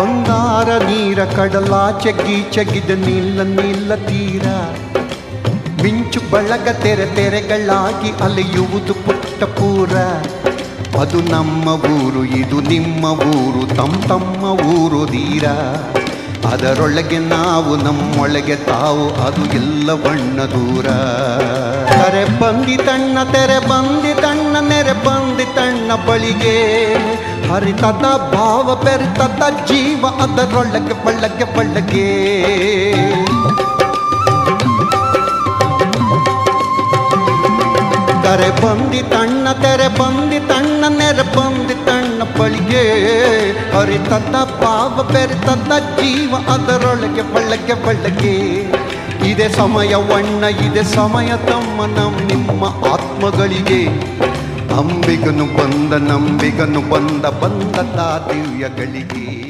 ಬಂಗಾರ ನೀರ ಕಡಲಾಚೆಗ್ಗಿ ಚಗಿದ ನೀಲ ತೀರ ಮಿಂಚು ಬಳಗ ತೆರೆಗಳಾಗಿ ಅಲೆಯುವುದು ಪುಟ್ಟ ಪೂರ. ಅದು ನಮ್ಮ ಊರು, ಇದು ನಿಮ್ಮ ಊರು, ತಮ್ಮ ಊರು ಧೀರ. ಅದರೊಳಗೆ ನಾವು, ನಮ್ಮೊಳಗೆ ತಾವು, ಅದು ಎಲ್ಲ ಬಣ್ಣ ದೂರ. ತೆರೆ ಬಂದಿತಣ್ಣ, ತೆರೆ ಬಂದಿತಣ್ಣ, ನೆರೆ ಬಂದಿತಣ್ಣ ಬಳಿಗೆ. ಹರಿತದ ಭಾವ ಬೆರೆತದ ಜೀವ ಅದರೊಳಗೆ ಬಳ್ಳಗೆ. ತೆರೆ ಬಂದಿತಣ್ಣ, ತೆರೆ ಬಂದಿತಣ್ಣ, ನೆರೆ ಬಂದಿತಣ್ಣ ಬಳಿಗೆ. ಹರಿತದ ಭಾವ ಬೆರೆತದ ಜೀವ ಅದರೊಳಗೆ ಬಳ್ಳಗೆ. ಇದೆ ಸಮಯವಣ್ಣ, ಇದೆ ಸಮಯ ತಮ್ಮ ನಿಮ್ಮ ಆತ್ಮಗಳಿಗೆ. ಅಂಬಿಗನು ಬಂದ, ನಂಬಿಗನು ಬಂದ ದಿವ್ಯಗಳಿಗೆ.